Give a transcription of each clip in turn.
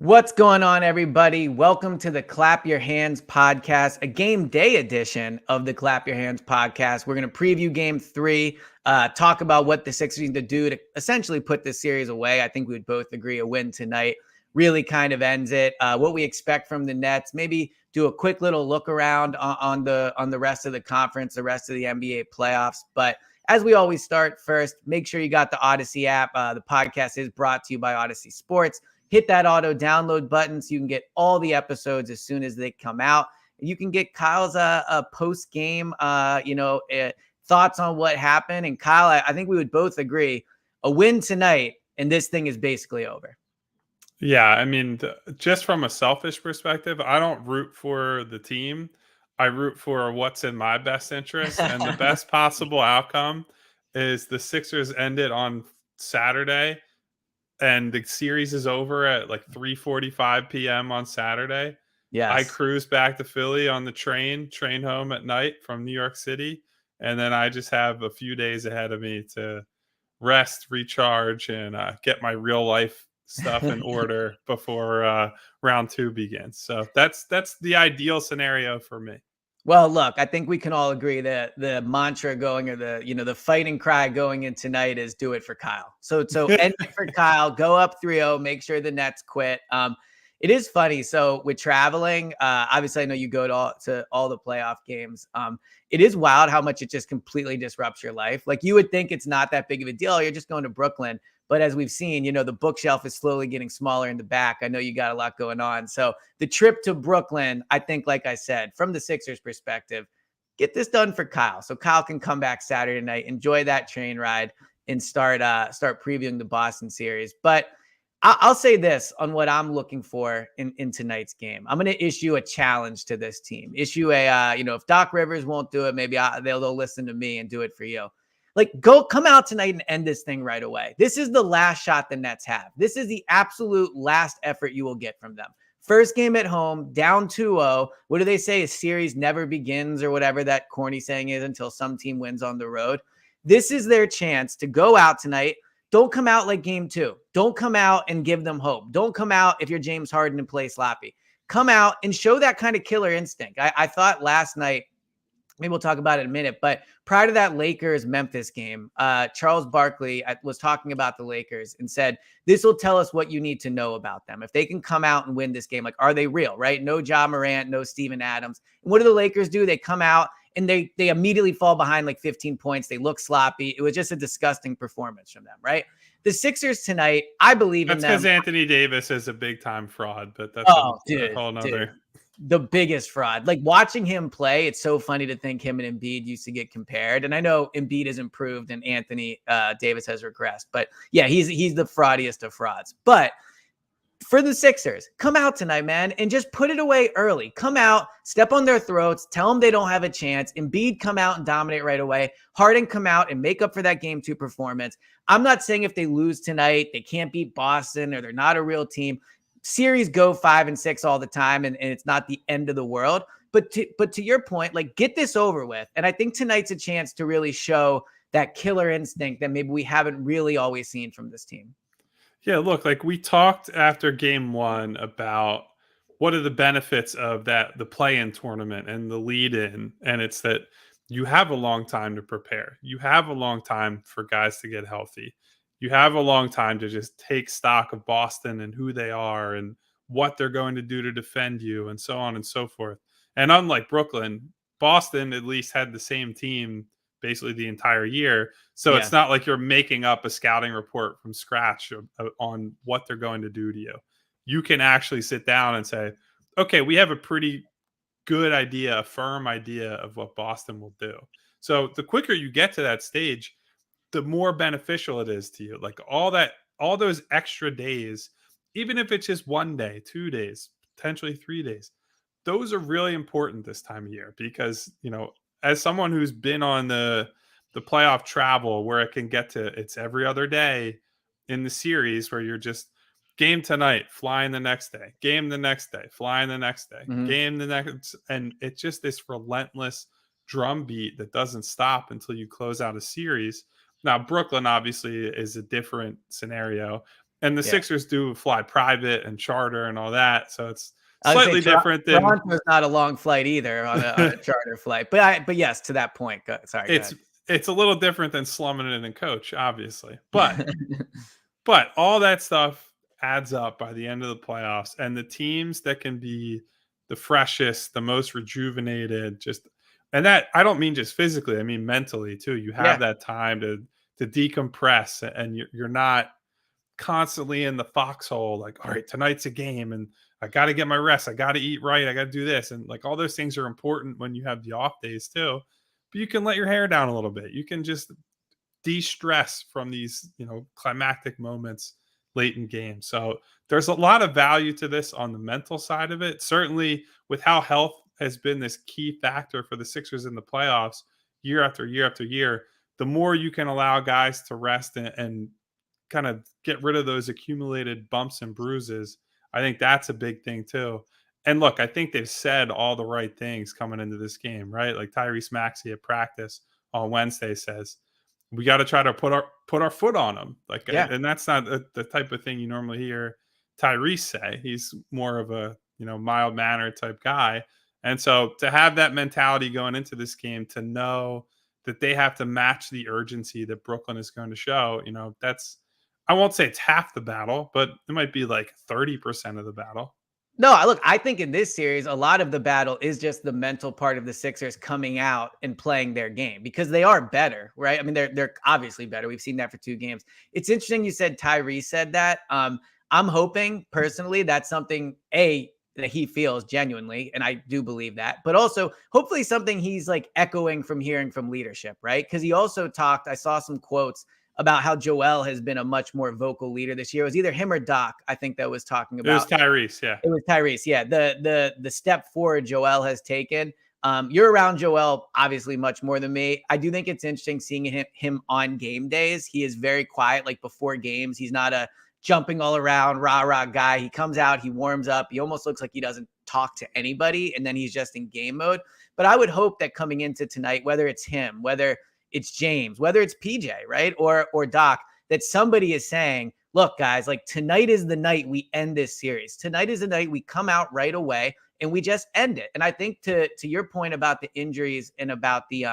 What's going on, everybody? Welcome to the Clap Your Hands podcast, a game day edition of the Clap Your Hands podcast. We're going to preview game three, talk about what the Sixers need to do to essentially put this series away. I think we would both agree a win tonight really kind of ends it. What we expect from the Nets, maybe do a quick little look around on the rest of the conference, the rest of the NBA playoffs. But as we always start, first, make sure you got the Odyssey app. The podcast is brought to you by Odyssey Sports. Hit that auto download button so you can get all the episodes as soon as they come out. You can get Kyle's post game, thoughts on what happened. And Kyle, I think we would both agree a win tonight, and this thing is basically over. Yeah, I mean, just from a selfish perspective, I don't root for the team. I root for what's in my best interest, and the best possible outcome is the Sixers end it on Saturday, and the series is over at like 3:45 p.m. on Saturday. Yes. I cruise back to Philly on the train home at night from New York City, and then I just have a few days ahead of me to rest, recharge, and get my real life stuff in order before round two begins. So that's the ideal scenario for me. Well, look, I think we can all agree that the mantra going, or the fighting cry going in tonight is do it for Kyle. So end it for Kyle, go up 3-0, make sure the Nets quit. It is funny. So with traveling, obviously I know you go to all the playoff games. It is wild how much it just completely disrupts your life. Like you would think it's not that big of a deal. You're just going to Brooklyn. But as we've seen, the bookshelf is slowly getting smaller in the back. I know you got a lot going on. So the trip to Brooklyn, I think, like I said, from the Sixers perspective, get this done for Kyle. So Kyle can come back Saturday night, enjoy that train ride, and start previewing the Boston series. But I'll say this on what I'm looking for in tonight's game. I'm going to issue a challenge to this team. Issue if Doc Rivers won't do it, maybe they'll listen to me and do it for you. Like, come out tonight and end this thing right away. This is the last shot the Nets have. This is the absolute last effort you will get from them. First game at home, down 2-0. What do they say? A series never begins, or whatever that corny saying is, until some team wins on the road. This is their chance to go out tonight. Don't come out like game two. Don't come out and give them hope. Don't come out if you're James Harden and play sloppy. Come out and show that kind of killer instinct. I thought last night, maybe we'll talk about it in a minute, but prior to that Lakers-Memphis game, Charles Barkley was talking about the Lakers and said, this will tell us what you need to know about them. If they can come out and win this game, like, are they real, right? No Ja Morant, no Steven Adams. And what do the Lakers do? They come out and they immediately fall behind like 15 points. They look sloppy. It was just a disgusting performance from them, right? The Sixers tonight, I believe in them. That's because Anthony Davis is a big-time fraud, but that's a whole nother... The biggest fraud. Like watching him play, it's so funny to think him and Embiid used to get compared. And I know Embiid has improved and Anthony Davis has regressed. But yeah, he's the fraudiest of frauds. But for the Sixers, come out tonight, man, and just put it away early. Come out, step on their throats, tell them they don't have a chance. Embiid come out and dominate right away. Harden come out and make up for that game two performance. I'm not saying if they lose tonight, they can't beat Boston or they're not a real team. Series go 5-6 all the time, and it's not the end of the world. But to your point, like, get this over with. And I think tonight's a chance to really show that killer instinct that maybe we haven't really always seen from this team. Yeah, look, like we talked after game one about what are the benefits of the play-in tournament and the lead-in, and it's that you have a long time to prepare. You have a long time for guys to get healthy. You have a long time to just take stock of Boston and who they are and what they're going to do to defend you and so on and so forth. And unlike Brooklyn, Boston at least had the same team basically the entire year. So It's not like you're making up a scouting report from scratch on what they're going to do to you. You can actually sit down and say, okay, we have a pretty good idea, a firm idea of what Boston will do. So the quicker you get to that stage, the more beneficial it is to you. Like all those extra days, even if it's just 1 day, 2 days, potentially 3 days, those are really important this time of year because, as someone who's been on the playoff travel where it can get to, it's every other day in the series where you're just game tonight, flying the next day, game the next day, flying the next day, game the next, and it's just this relentless drumbeat that doesn't stop until you close out a series. Now, Brooklyn obviously is a different scenario. And the Yeah. Sixers do fly private and charter and all that, so it's I would say slightly different than Toronto's not a long flight either on a charter flight. But yes, to that point. Sorry, go it's ahead. it's a little different than slumming it in coach, obviously. But all that stuff adds up by the end of the playoffs, and the teams that can be the freshest, the most rejuvenated, just and that I don't mean just physically, I mean mentally too. You have Yeah. that time to decompress, and you're not constantly in the foxhole. Like, all right, tonight's a game, and I got to get my rest. I got to eat right. I got to do this, and like all those things are important when you have the off days too. But you can let your hair down a little bit. You can just de-stress from these, climactic moments late in games. So there's a lot of value to this on the mental side of it. Certainly with how health has been this key factor for the Sixers in the playoffs year after year after year, the more you can allow guys to rest and kind of get rid of those accumulated bumps and bruises, I think that's a big thing too. And look, I think they've said all the right things coming into this game, right? Like Tyrese Maxey at practice on Wednesday says, we got to try to put our foot on them. Like, Yeah. and that's not the type of thing you normally hear Tyrese say. He's more of a, mild mannered type guy. And so to have that mentality going into this game, to know that they have to match the urgency that Brooklyn is going to show, that's, I won't say it's half the battle, but it might be like 30% of the battle. No, look, I think in this series, a lot of the battle is just the mental part of the Sixers coming out and playing their game because they are better, right? I mean, they're obviously better. We've seen that for 2 games. It's interesting you said Tyrese said that. I'm hoping personally that's something that he feels genuinely, and I do believe that, but also hopefully something he's like echoing from hearing from leadership, right? Because he also talked, I saw some quotes about how Joel has been a much more vocal leader this year. It was either him or Doc, I think, that was talking about. It was Tyrese, yeah. It was Tyrese, yeah. The step forward Joel has taken. You're around Joel obviously much more than me. I do think it's interesting seeing him on game days. He is very quiet, like before games. He's not a jumping all around, rah-rah guy. He comes out, he warms up. He almost looks like he doesn't talk to anybody, and then he's just in game mode. But I would hope that coming into tonight, whether it's him, whether it's James, whether it's PJ, right? Or Doc, that somebody is saying, look, guys, like tonight is the night we end this series. Tonight is the night we come out right away and we just end it. And I think to your point about the injuries and about the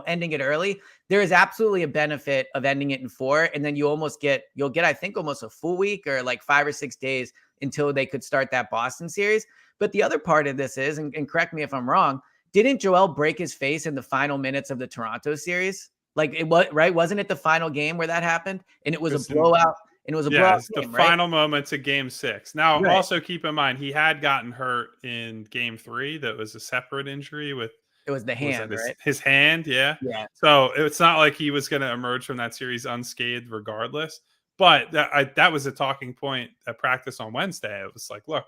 ending it early, there is absolutely a benefit of ending it in 4. And then you'll get, I think, almost a full week or like 5 or 6 days until they could start that Boston series. But the other part of this is, and correct me if I'm wrong, didn't Joel break his face in the final minutes of the Toronto series? Like it was, right? Wasn't it the final game where that happened? And it was a blowout. And it was a blowout game, the final moments of Game 6. Now, right. Also keep in mind, he had gotten hurt in Game 3. That was a separate injury with it was the hand, right? His hand, yeah. Yeah. So it's not like he was going to emerge from that series unscathed regardless. But that was a talking point at practice on Wednesday. It was like, look,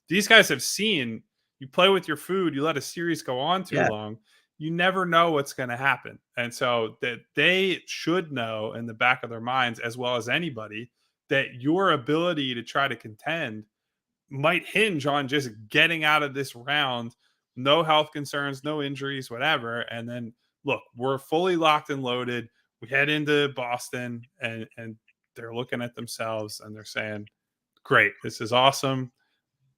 these guys have seen you play with your food, you let a series go on too long, you never know what's going to happen. And so that they should know in the back of their minds, as well as anybody, that your ability to try to contend might hinge on just getting out of this round, no health concerns, no injuries, whatever. And then look, we're fully locked and loaded. We head into Boston and they're looking at themselves and they're saying, great, this is awesome.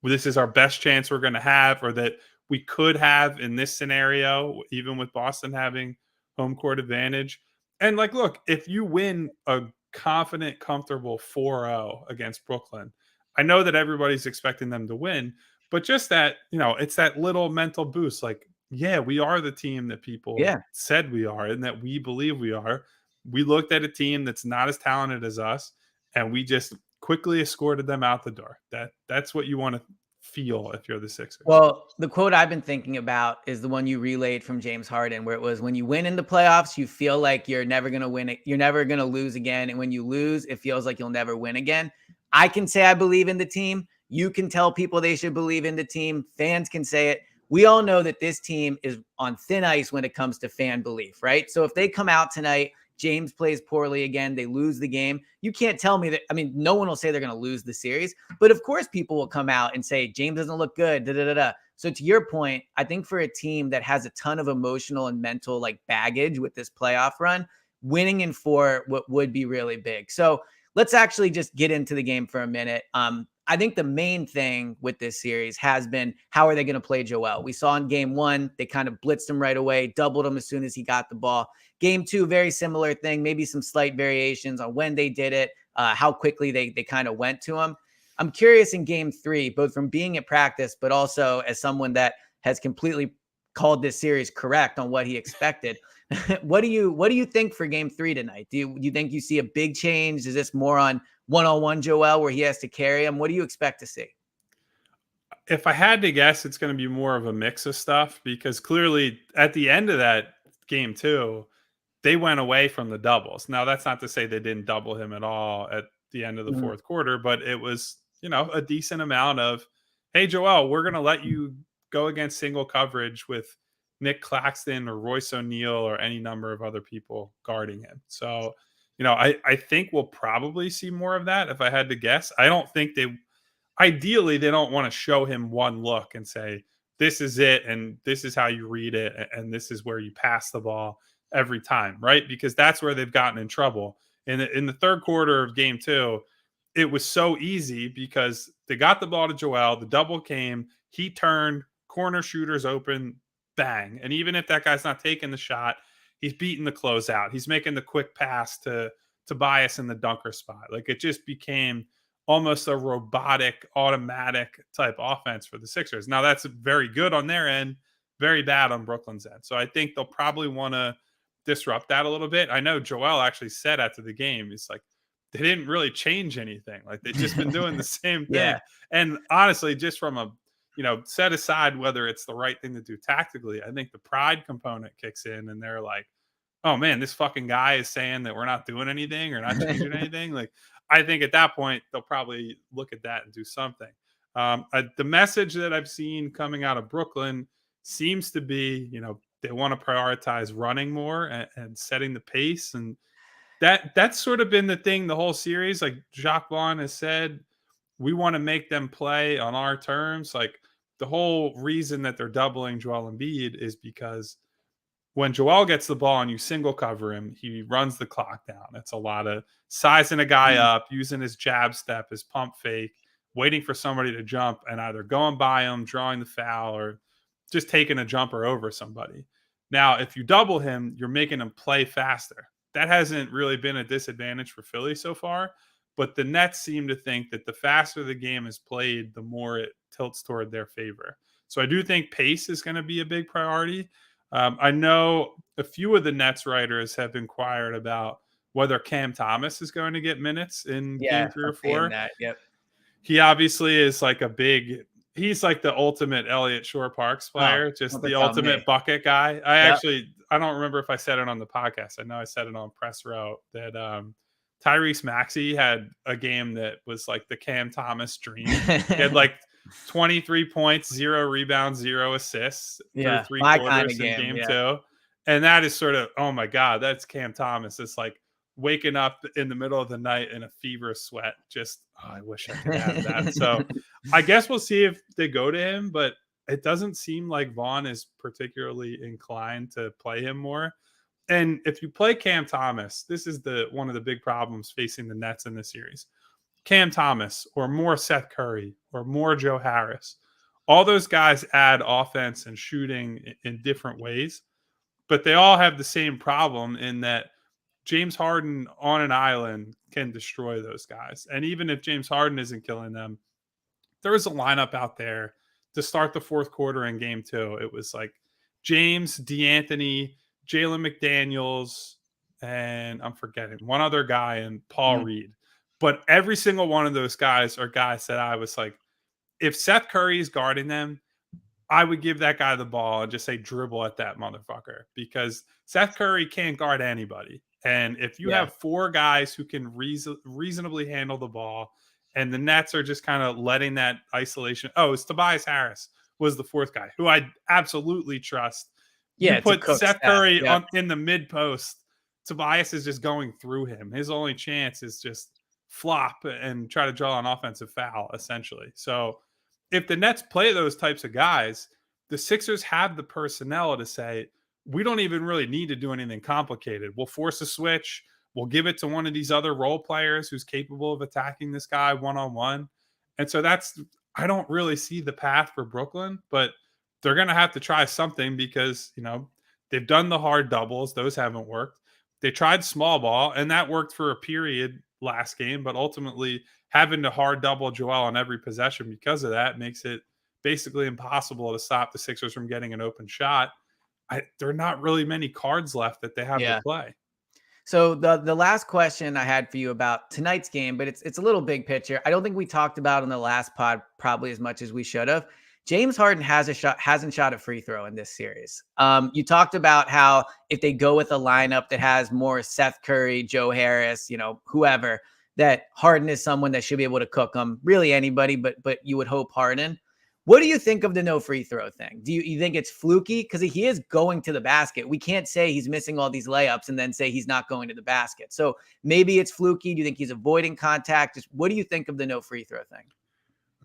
This is our best chance we're going to have, or that we could have in this scenario, even with Boston having home court advantage. And like, look, if you win a confident, comfortable 4-0 against Brooklyn, I know that everybody's expecting them to win, but just that, it's that little mental boost. Like, yeah, we are the team that people said we are and that we believe we are. We looked at a team that's not as talented as us, and we just quickly escorted them out the door. That's what you want to feel if you're the Sixers. Well, the quote I've been thinking about is the one you relayed from James Harden, where it was, when you win in the playoffs, you feel like you're never going to win it. You're never going to lose again. And when you lose, it feels like you'll never win again. I can say I believe in the team. You can tell people they should believe in the team. Fans can say it. We all know that this team is on thin ice when it comes to fan belief, right? So if they come out tonight, James plays poorly again, they lose the game, you can't tell me that. I mean, no one will say they're going to lose the series, but of course people will come out and say James doesn't look good, So to your point, I think for a team that has a ton of emotional and mental baggage with this playoff run, winning in 4 would be really big. So let's actually just get into the game for a minute. I think the main thing with this series has been, how are they going to play Joel? We saw in game one, they kind of blitzed him right away, doubled him as soon as he got the ball. Game two, very similar thing, maybe some slight variations on when they did it, how quickly they kind of went to him. I'm curious in game three, both from being at practice, but also as someone that has completely called this series correct on what he expected. What do you think for game three tonight? Do you think you see a big change? Is this more on one-on-one Joel where he has to carry him? What do you expect to see? If I had to guess, it's going to be more of a mix of stuff, because clearly at the end of that game too, they went away from the doubles. Now that's not to say they didn't double him at all at the end of the Mhm. fourth quarter, but it was, a decent amount of, hey Joel, we're going to let you go against single coverage with Nick Claxton or Royce O'Neal or any number of other people guarding him. So, I think we'll probably see more of that if I had to guess. I don't think ideally they don't want to show him one look and say, this is it and this is how you read it and this is where you pass the ball every time, right? Because that's where they've gotten in trouble. In the third quarter of game two, it was so easy because they got the ball to Joel, the double came, he turned, corner shooters open, bang. And even if that guy's not taking the shot, he's beating the closeout. He's making the quick pass to Tobias in the dunker spot. Like, it just became almost a robotic, automatic type offense for the Sixers. Now that's very good on their end, very bad on Brooklyn's end. So I think they'll probably want to disrupt that a little bit. I know Joel actually said after the game, he's like, they didn't really change anything. Like, they've just been doing the same thing. Yeah. And honestly, just from a, set aside whether it's the right thing to do tactically, I think the pride component kicks in and they're like, oh man, this fucking guy is saying that we're not doing anything or not changing anything. Like, I think at that point they'll probably look at that and do something. The message that I've seen coming out of Brooklyn seems to be, they want to prioritize running more and setting the pace, and that's sort of been the thing the whole series. Like Jacques Vaughn has said, we want to make them play on our terms. Like, the whole reason that they're doubling Joel Embiid is because when Joel gets the ball and you single cover him, he runs the clock down. It's a lot of sizing a guy up, using his jab step, his pump fake, waiting for somebody to jump and either going by him, drawing the foul, or just taking a jumper over somebody. Now, if you double him, you're making him play faster. That hasn't really been a disadvantage for Philly so far, but the Nets seem to think that the faster the game is played, the more it tilts toward their favor. So I do think pace is going to be a big priority. I know a few of the Nets writers have inquired about whether Cam Thomas is going to get minutes in game Yeah, 3 I'm or seeing 4. that. Yep. He obviously is like he's like the ultimate Elliott Shore Parks Oh, player, just don't the tell me. ultimate bucket guy. Yep. I don't remember if I said it on the podcast. I know I said it on Press Row that Tyrese Maxey had a game that was like the Cam Thomas dream. He had like 23 points, 0 rebounds, 0 assists through Yeah, 3 my kind quarters of in game. game Yeah. 2. And that is sort of, oh my God, that's Cam Thomas. It's like waking up in the middle of the night in a fever sweat. Just, oh, I wish I could have that. So I guess we'll see if they go to him, but it doesn't seem like Vaughn is particularly inclined to play him more. And if you play Cam Thomas, this is one of the big problems facing the Nets in this series. Cam Thomas or more Seth Curry or more Joe Harris, all those guys add offense and shooting in different ways, but they all have the same problem in that James Harden on an island can destroy those guys. And even if James Harden isn't killing them, there was a lineup out there to start the fourth quarter in game 2. It was like James, DeAnthony, Jalen McDaniels, and I'm forgetting one other guy, and Paul Reed. But every single one of those guys are guys that I was like, if Seth Curry is guarding them, I would give that guy the ball and just say dribble at that motherfucker, because Seth Curry can't guard anybody. And if you Yeah. have 4 guys who can reasonably handle the ball, and the Nets are just kind of letting that isolation. Oh, it's Tobias Harris was the 4th guy who I absolutely trust. Yeah, You it's a put cook Seth staff. Curry Yep. in the mid post. Tobias is just going through him. His only chance is just flop and try to draw an offensive foul, essentially. So if the Nets play those types of guys, the Sixers have the personnel to say, we don't even really need to do anything complicated. We'll force a switch. we'll give it to one of these other role players who's capable of attacking this guy one-on-one. And so I don't really see the path for Brooklyn, but they're going to have to try something because, they've done the hard doubles. Those haven't worked. They tried small ball, and that worked for a period last game, but ultimately having to hard double Joel on every possession because of that makes it basically impossible to stop the Sixers from getting an open shot. There are not really many cards left that they have to Yeah. play. So the last question I had for you about tonight's game, but it's a little big picture. I don't think we talked about in the last pod probably as much as we should have. James Harden hasn't shot a free throw in this series. You talked about how if they go with a lineup that has more Seth Curry, Joe Harris, whoever, that Harden is someone that should be able to cook them. Really anybody, but you would hope Harden. What do you think of the no free throw thing? Do you think it's fluky? Because he is going to the basket. We can't say he's missing all these layups and then say he's not going to the basket. So maybe it's fluky. Do you think he's avoiding contact? Just what do you think of the no free throw thing?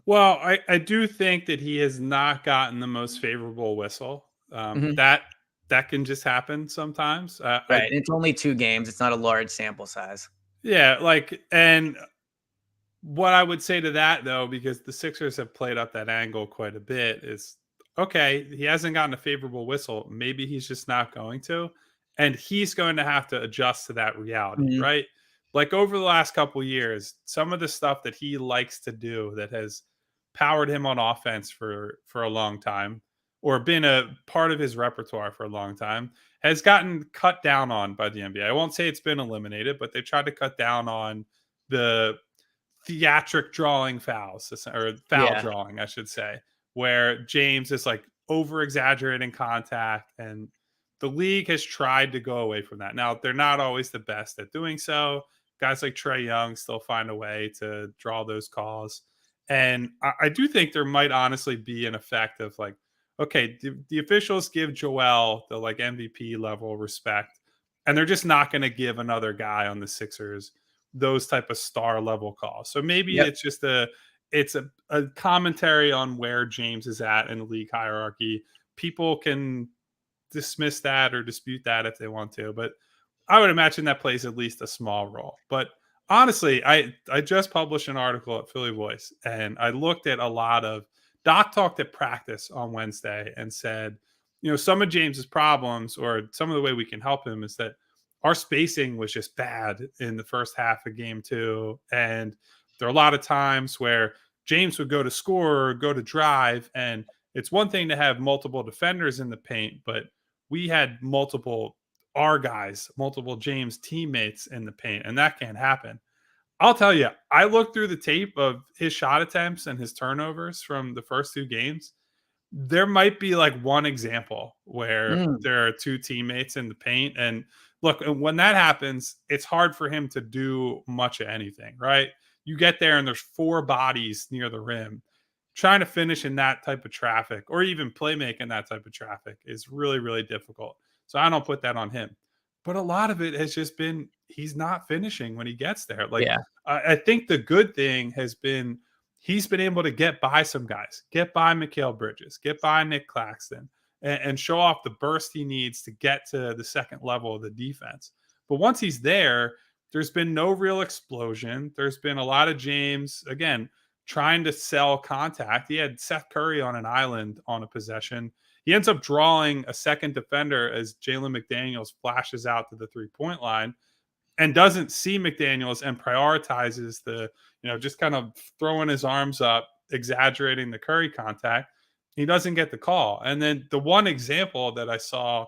Well, I do think that he has not gotten the most favorable whistle. Mhm. That can just happen sometimes. Right. It's only 2 games. It's not a large sample size. Yeah, and what I would say to that, though, because the Sixers have played up that angle quite a bit, is okay, he hasn't gotten a favorable whistle. Maybe he's just not going to. And he's going to have to adjust to that reality, Mhm. right? Like over the last couple years, some of the stuff that he likes to do that has powered him on offense for a long time, or been a part of his repertoire for a long time, has gotten cut down on by the NBA. I won't say it's been eliminated, but they tried to cut down on the theatric drawing fouls, or foul Yeah. drawing, I should say, where James is like over exaggerating contact, and the league has tried to go away from that. Now, they're not always the best at doing so. Guys like Trae Young still find a way to draw those calls. And I do think there might honestly be an effect of like, okay, the officials give Joel the like MVP level respect, and they're just not going to give another guy on the Sixers those type of star level calls. So maybe Yep. it's just a commentary on where James is at in the league hierarchy. People can dismiss that or dispute that if they want to, but I would imagine that plays at least a small role. But honestly, I just published an article at Philly Voice, and I looked at a lot of Doc talked at practice on Wednesday and said, some of James's problems, or some of the way we can help him, is that our spacing was just bad in the first half of game 2, and there are a lot of times where James would go to score or go to drive, and it's one thing to have multiple defenders in the paint, but we had our guys, multiple James teammates in the paint, and that can't happen. I'll tell you, I looked through the tape of his shot attempts and his turnovers from the first 2 games. There might be like one example where Mm. there are 2 teammates in the paint. And look, when that happens, it's hard for him to do much of anything, right? You get there and there's 4 bodies near the rim. Trying to finish in that type of traffic, or even playmaking in that type of traffic, is really, really difficult. So I don't put that on him. But a lot of it has just been he's not finishing when he gets there. Like, Yeah. I think the good thing has been he's been able to get by some guys, get by Mikal Bridges, get by Nick Claxton, and show off the burst he needs to get to the second level of the defense. But once he's there, there's been no real explosion. There's been a lot of James, again, trying to sell contact. He had Seth Curry on an island on a possession. He ends up drawing a second defender as Jalen McDaniels flashes out to the 3-point line, and doesn't see McDaniels and prioritizes just kind of throwing his arms up, exaggerating the Curry contact. He doesn't get the call. And then the one example that I saw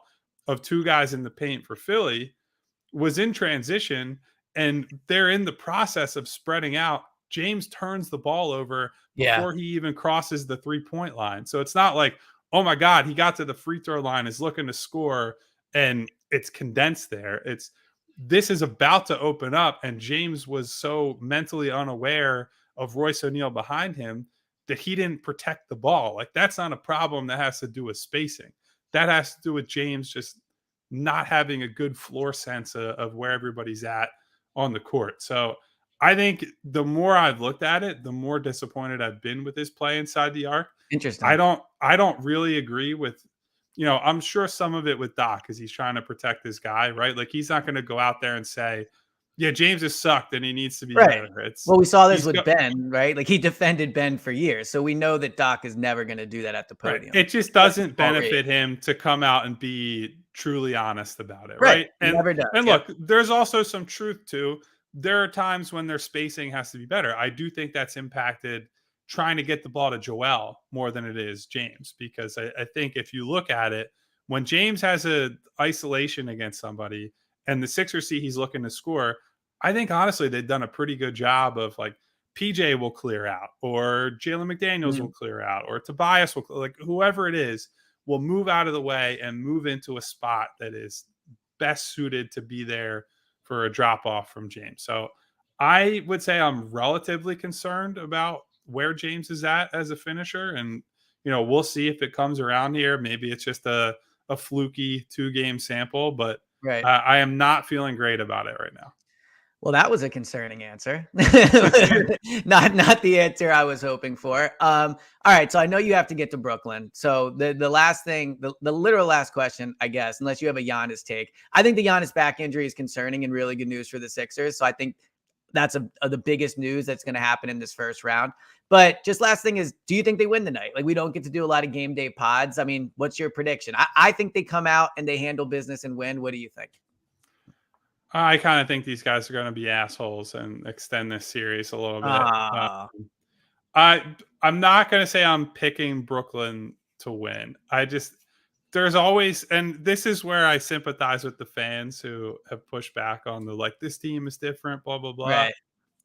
of 2 guys in the paint for Philly was in transition, and they're in the process of spreading out. James turns the ball over Yeah. before he even crosses the 3-point line. So it's not like, oh my God, he got to the free throw line, is looking to score, and it's condensed there. This is about to open up, and James was so mentally unaware of Royce O'Neal behind him that he didn't protect the ball. Like, that's not a problem that has to do with spacing. That has to do with James just not having a good floor sense of where everybody's at on the court. So I think the more I've looked at it, the more disappointed I've been with his play inside the arc. I Interesting. don't I don't really agree with, I'm sure some of it with Doc because he's trying to protect this guy, right? Like, he's not going to go out there and say, Yeah, James has sucked and he needs to be Right. better. Well, we saw this He's with got Ben, right? Like he defended Ben for years. So we know that Doc is never going to do that at the right. podium. It just Especially doesn't Paul Reed. benefit him to come out and be truly honest about it, Right. right? He never does. And Yep. look, there's also some truth to there are times when their spacing has to be better. I do think that's impacted trying to get the ball to Joel more than it is James, because I think if you look at it, when James has a isolation against somebody and the Sixers see he's looking to score, I think honestly they've done a pretty good job of like PJ will clear out, or Jalen McDaniels will Mhm. clear out, or Tobias will, like whoever it is, will move out of the way and move into a spot that is best suited to be there for a drop off from James. So I would say I'm relatively concerned about where James is at as a finisher. And, we'll see if it comes around here. Maybe it's just a fluky 2-game sample, but Right. I am not feeling great about it right now. Well, that was a concerning answer. Not the answer I was hoping for. All right, so I know you have to get to Brooklyn. So the last thing, the literal last question, I guess, unless you have a Giannis take, I think the Giannis back injury is concerning and really good news for the Sixers. So I think that's the biggest news that's going to happen in this first round. But just last thing is, do you think they win the night? Like we don't get to do a lot of game day pods. I mean, what's your prediction? I think they come out and they handle business and win. What do you think? I kind of think these guys are going to be assholes and extend this series a little bit. Ah, I'm not going to say I'm picking Brooklyn to win. There's always, and this is where I sympathize with the fans who have pushed back on the like this team is different, blah blah blah. right.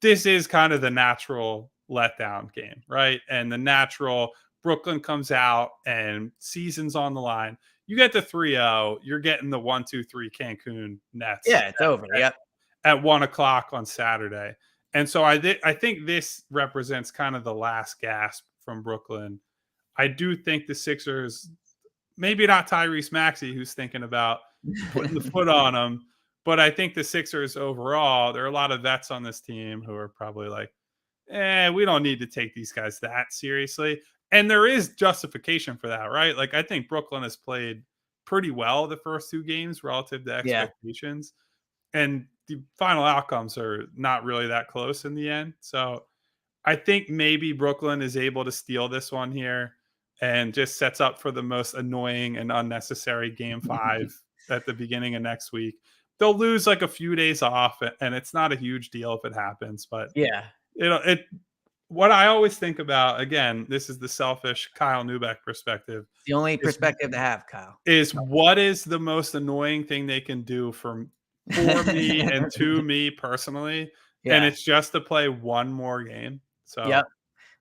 This is kind of the natural letdown game, right? And the natural Brooklyn comes out and season's on the line. You get the 3-0, you're getting the 1-2-3 Cancun Nets Yeah, it's over. Yep. at 1 o'clock on Saturday. And so I think this represents kind of the last gasp from Brooklyn. I do think the Sixers, maybe not Tyrese Maxey, who's thinking about putting the foot on them, but I think the Sixers overall, there are a lot of vets on this team who are probably like, we don't need to take these guys that seriously. And there is justification for that, right? Like, I think Brooklyn has played pretty well the first 2 games relative to Yeah. expectations. And the final outcomes are not really that close in the end. So I think maybe Brooklyn is able to steal this one here and just sets up for the most annoying and unnecessary game 5 at the beginning of next week. They'll lose like a few days off, and it's not a huge deal if it happens, but Yeah. what I always think about, again, this is the selfish Kyle Neubeck perspective, The only is perspective to have, Kyle. what is the most annoying thing they can do for me and to me personally, and Yeah. it's just to play one more game. So Yep.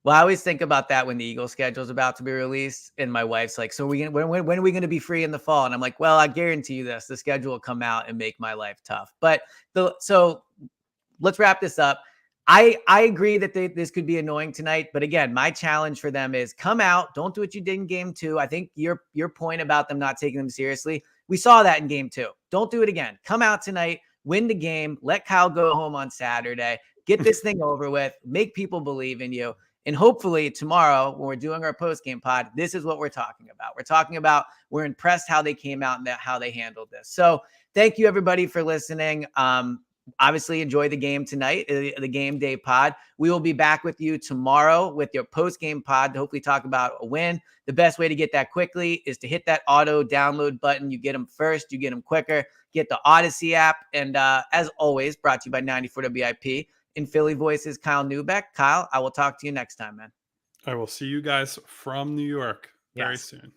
Well, I always think about that when the Eagles schedule is about to be released, and my wife's like, "So when are we going to be free in the fall?" And I'm like, "Well, I guarantee you this: the schedule will come out and make my life tough." But so let's wrap this up. I agree that this could be annoying tonight, but again, my challenge for them is come out, don't do what you did in game 2. I think your point about them not taking them seriously, we saw that in game 2. Don't do it again. Come out tonight, win the game, let Kyle go home on Saturday, get this thing over with, make people believe in you. And hopefully tomorrow, when we're doing our post-game pod, this is what we're talking about. We're talking about we're impressed how they came out and how they handled this. So thank you, everybody, for listening. Obviously, enjoy the game tonight, the game day pod. We will be back with you tomorrow with your post-game pod to hopefully talk about a win. The best way to get that quickly is to hit that auto download button. You get them first, you get them quicker. Get the Odyssey app. And as always, brought to you by 94 WIP. In Philly voices, Kyle Neubeck. Kyle, I will talk to you next time, man. I will see you guys from New York very Yes. soon.